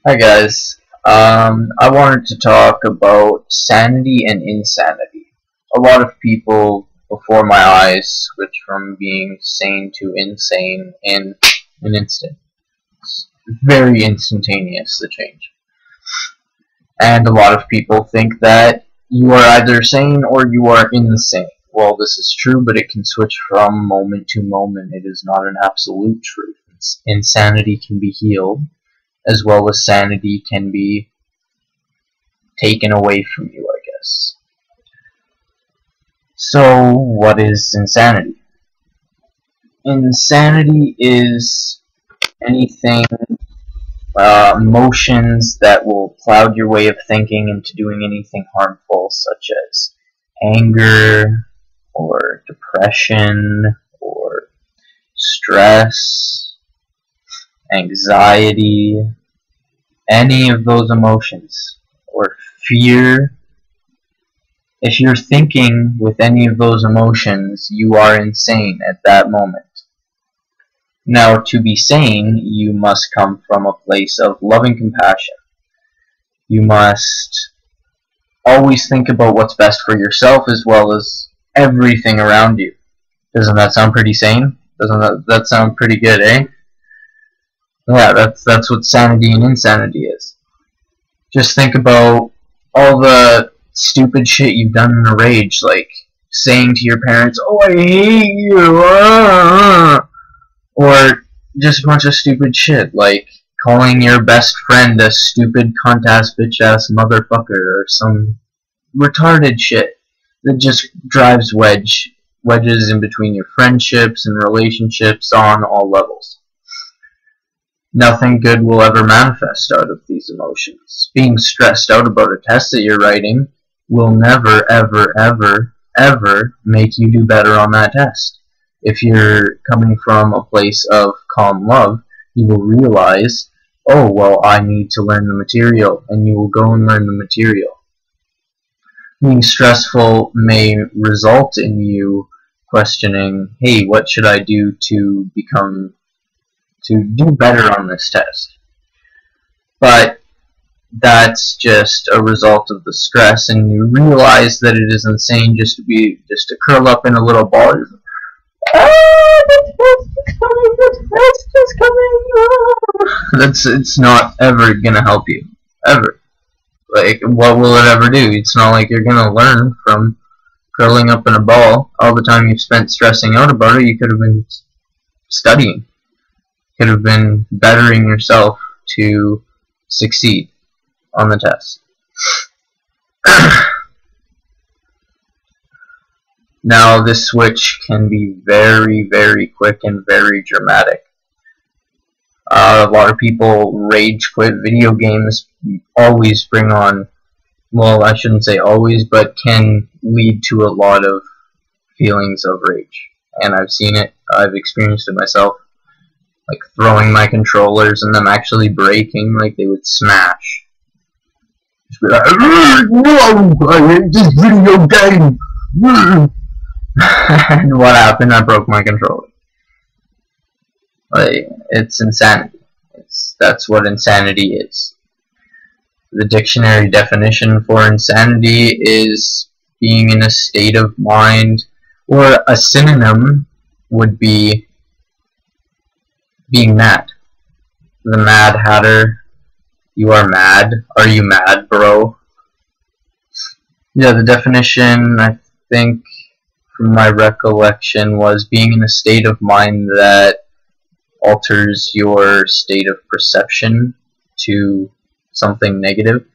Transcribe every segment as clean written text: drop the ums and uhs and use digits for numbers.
Hi guys. I wanted to talk about sanity and insanity. A lot of people before my eyes switch from being sane to insane in an instant. It's very instantaneous, the change. And a lot of people think that you are either sane or you are insane. Well, this is true, but it can switch from moment to moment. It is not an absolute truth. Insanity can be healed, as well as sanity can be taken away from you, I guess. So, what is insanity? Insanity is anything, emotions that will cloud your way of thinking into doing anything harmful, such as anger, or depression, or stress, anxiety, any of those emotions, or fear. If you're thinking with any of those emotions, you are insane at that moment. Now, to be sane, you must come from a place of loving compassion. You must always think about what's best for yourself as well as everything around you. Doesn't that sound pretty sane? Doesn't that sound pretty good, eh? Yeah, that's what sanity and insanity is. Just think about all the stupid shit you've done in a rage, like saying to your parents, "Oh, I hate you," or just a bunch of stupid shit, like calling your best friend a stupid cunt-ass, bitch-ass motherfucker, or some retarded shit that just drives wedges in between your friendships and relationships on all levels. Nothing good will ever manifest out of these emotions. Being stressed out about a test that you're writing will never, ever, ever, ever make you do better on that test. If you're coming from a place of calm love, you will realize, oh, well, I need to learn the material, and you will go and learn the material. Being stressful may result in you questioning, hey, what should I do to do better on this test? But that's just a result of the stress, and you realize that it is insane just to curl up in a little ball. The test is coming. It's not ever gonna help you, ever. Like, what will it ever do? It's not like you're gonna learn from curling up in a ball. All the time you've spent stressing out about it, you could have been studying. Could have been bettering yourself to succeed on the test. Now, this switch can be very, very quick and very dramatic. A lot of people rage quit video games. Always bring on, well, I shouldn't say always, but can lead to a lot of feelings of rage. And I've seen it. I've experienced it myself. Like throwing my controllers and them actually breaking, like they would smash. Just be like, no, I hate this video game. And what happened? I broke my controller. Like, it's insanity. That's what insanity is. The dictionary definition for insanity is being in a state of mind, or a synonym would be being mad. The Mad Hatter. You are mad. Are you mad, bro? Yeah, the definition, I think, from my recollection, was being in a state of mind that alters your state of perception to something negative.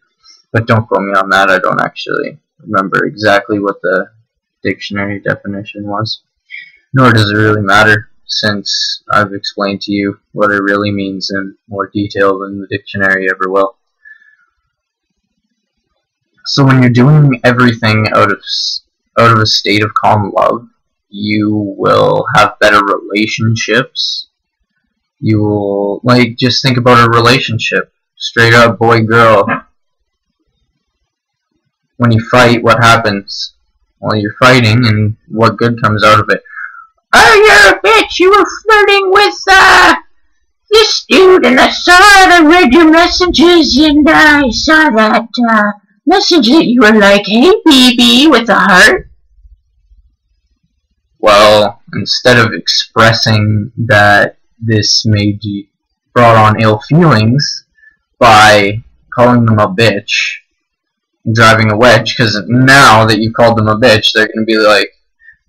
But don't quote me on that. I don't actually remember exactly what the dictionary definition was. Nor does it really matter, since I've explained to you what it really means in more detail than the dictionary ever will. So when you're doing everything out of a state of calm love, you will have better relationships. You will, like, just think about a relationship. Straight up boy-girl. When you fight, what happens? Well, you're fighting, and what good comes out of it? Oh, you're a bitch! You were flirting with, this dude dude, and I saw it, I read your messages, and I saw that message that you were like, hey, baby, with a heart. Well, instead of expressing that this brought on ill feelings by calling them a bitch, driving a wedge, because now that you called them a bitch, they're going to be like,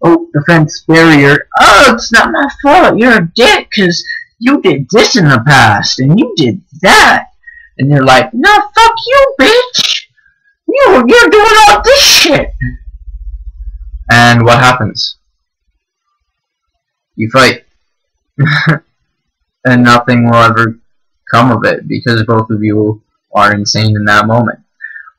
oh, defense barrier, oh, it's not my fault, you're a dick, because you did this in the past, and you did that. And you're like, no, fuck you, bitch. You're doing all this shit. And what happens? You fight. And nothing will ever come of it, because both of you are insane in that moment.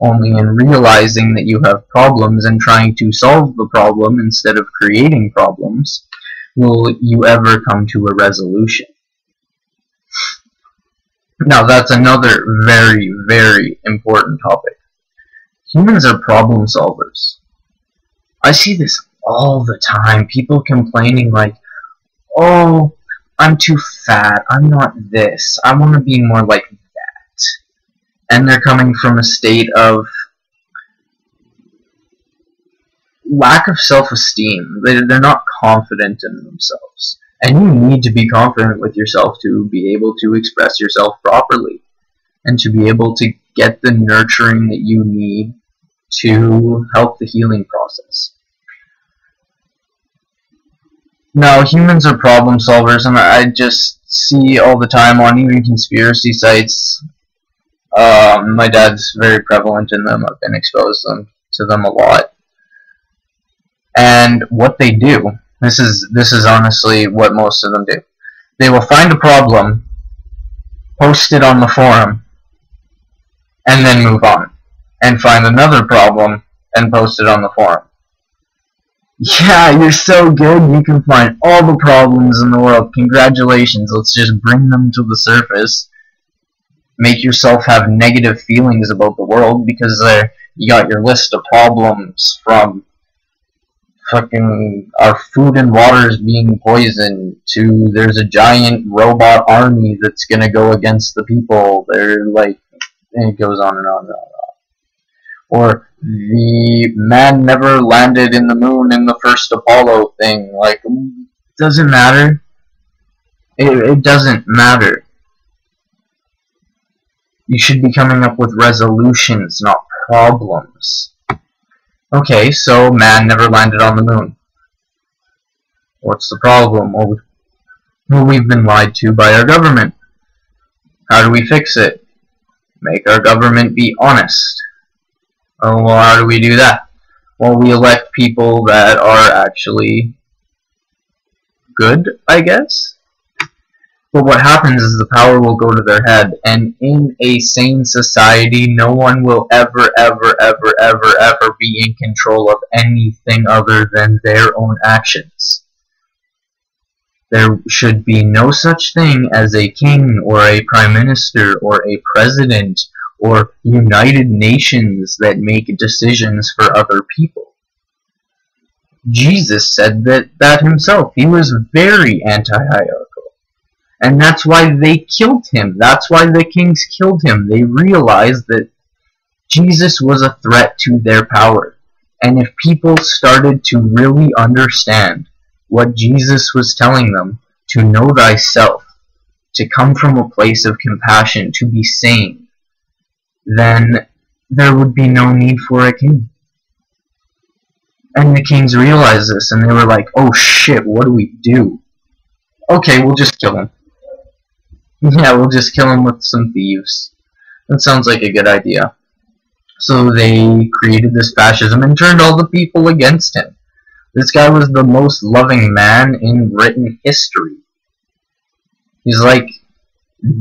Only in realizing that you have problems and trying to solve the problem instead of creating problems will you ever come to a resolution. Now, that's another very, very important topic. Humans are problem solvers. I see this all the time. People complaining like, oh, I'm too fat, I'm not this, I want to be more like that. And they're coming from a state of lack of self-esteem. They're not confident in themselves. And you need to be confident with yourself to be able to express yourself properly and to be able to get the nurturing that you need to help the healing process. Now, humans are problem solvers, and I just see all the time on even conspiracy sites. My dad's very prevalent in them. I've been exposed to them a lot. And what they do, this is honestly what most of them do. They will find a problem, post it on the forum, and then move on. And find another problem, and post it on the forum. Yeah, you're so good, you can find all the problems in the world. Congratulations, let's just bring them to the surface. Make yourself have negative feelings about the world because you got your list of problems from fucking our food and waters being poisoned to there's a giant robot army that's gonna go against the people. They're like, and it goes on and on and on. Or the man never landed in the moon in the first Apollo thing. Like, doesn't matter. It doesn't matter. You should be coming up with resolutions, not problems. Okay, so man never landed on the moon. What's the problem? Well, we've been lied to by our government. How do we fix it? Make our government be honest. Oh, well, how do we do that? Well, we elect people that are actually good, I guess? But what happens is the power will go to their head, and in a sane society, no one will ever, ever, ever, ever, ever be in control of anything other than their own actions. There should be no such thing as a king or a prime minister or a president or United Nations that make decisions for other people. Jesus said that himself. He was very anti-hierarchical. And that's why they killed him. That's why the kings killed him. They realized that Jesus was a threat to their power. And if people started to really understand what Jesus was telling them, to know thyself, to come from a place of compassion, to be sane, then there would be no need for a king. And the kings realized this, and they were like, oh shit, what do we do? Okay, we'll just kill him. Yeah, we'll just kill him with some thieves. That sounds like a good idea. So they created this fascism and turned all the people against him. This guy was the most loving man in written history. He's like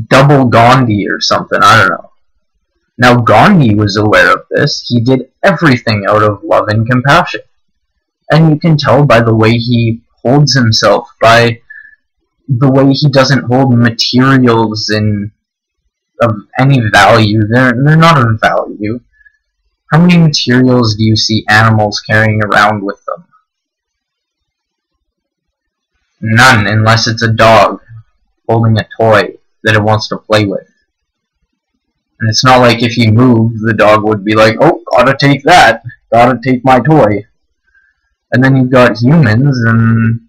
double Gandhi or something, I don't know. Now, Gandhi was aware of this. He did everything out of love and compassion. And you can tell by the way he holds himself, by the way he doesn't hold materials of any value. They're not of value. How many materials do you see animals carrying around with them? None, unless it's a dog holding a toy. that it wants to play with. And it's not like if you move, the dog would be like, oh, gotta take that, gotta take my toy. And then you've got humans, and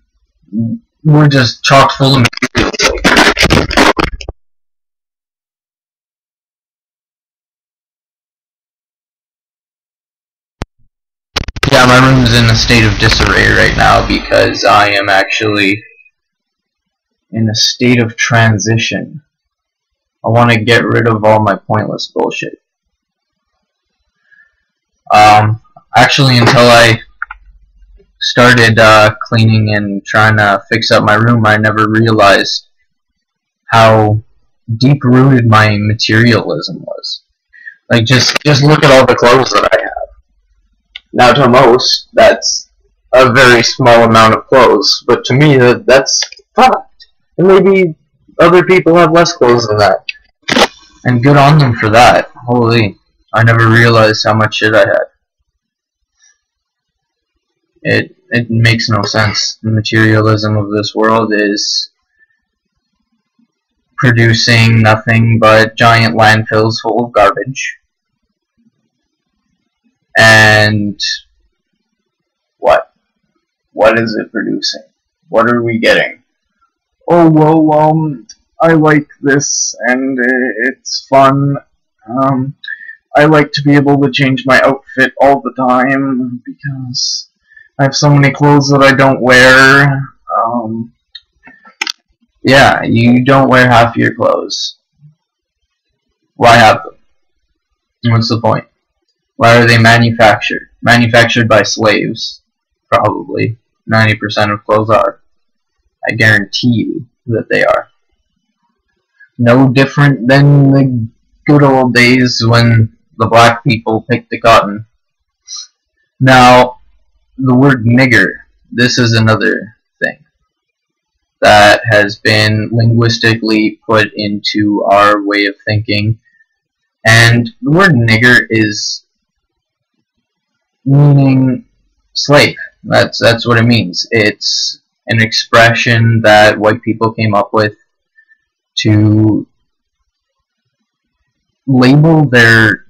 we're just chock full of material. Yeah, my room's in a state of disarray right now because I am actually in a state of transition. I want to get rid of all my pointless bullshit. Actually, until I started cleaning and trying to fix up my room, I never realized how deep-rooted my materialism was. Like, just look at all the clothes that I have. Now, to most, that's a very small amount of clothes, but to me, that's fucked. And maybe other people have less clothes than that. And good on them for that. Holy, I never realized how much shit I had. It makes no sense. The materialism of this world is producing nothing but giant landfills full of garbage. And what? What is it producing? What are we getting? Oh, well, I like this, and it's fun. I like to be able to change my outfit all the time, because I have so many clothes that I don't wear. Yeah, you don't wear half your clothes. Why have them? What's the point? Why are they manufactured? Manufactured by slaves, probably. 90% of clothes are. I guarantee you that they are. No different than the good old days when the black people picked the cotton. Now, the word nigger, this is another thing that has been linguistically put into our way of thinking. And the word nigger is meaning slave. That's what it means. It's an expression that white people came up with to label their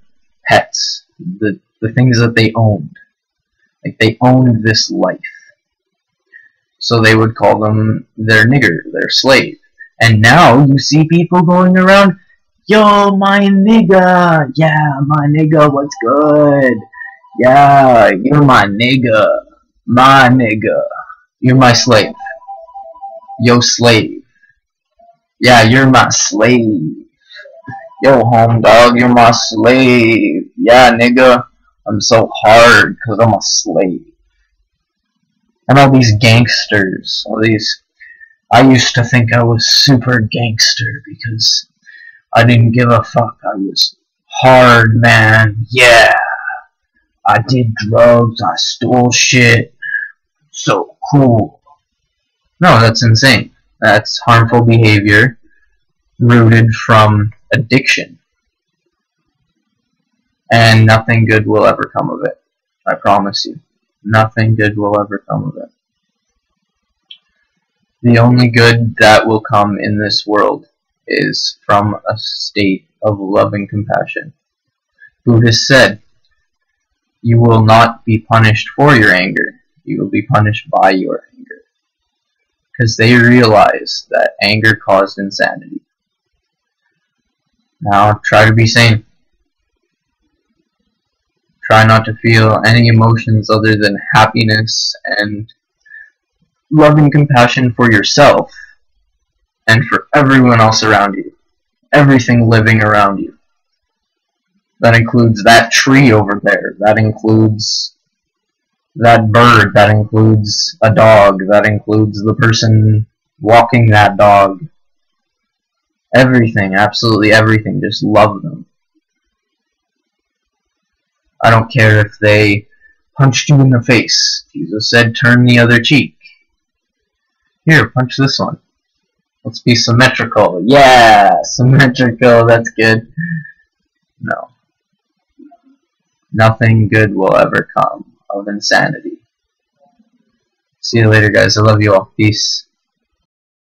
pets, the things that they owned. Like, they owned this life. So they would call them their nigger, their slave. And now you see people going around, yo, my nigga, yeah, my nigga, what's good? Yeah, you're my nigga, you're my slave. Yo, slave. Yeah, you're my slave. Yo, home dog, you're my slave. Yeah, nigga, I'm so hard because I'm a slave. And all these gangsters, I used to think I was super gangster because I didn't give a fuck. I was hard, man. Yeah. I did drugs, I stole shit. So cool. No, that's insane. That's harmful behavior rooted from addiction. And nothing good will ever come of it. I promise you. Nothing good will ever come of it. The only good that will come in this world is from a state of love and compassion. Buddha said, you will not be punished for your anger. You will be punished by your anger. Because they realize that anger caused insanity. Now, try to be sane. Try not to feel any emotions other than happiness and loving compassion for yourself and for everyone else around you. Everything living around you. That includes that tree over there. That includes that bird. That includes a dog. That includes the person walking that dog. Everything, absolutely everything. Just love them. I don't care if they punched you in the face. Jesus said, turn the other cheek. Here, punch this one. Let's be symmetrical. Yeah, symmetrical, that's good. No. Nothing good will ever come of insanity. See you later, guys. I love you all. Peace.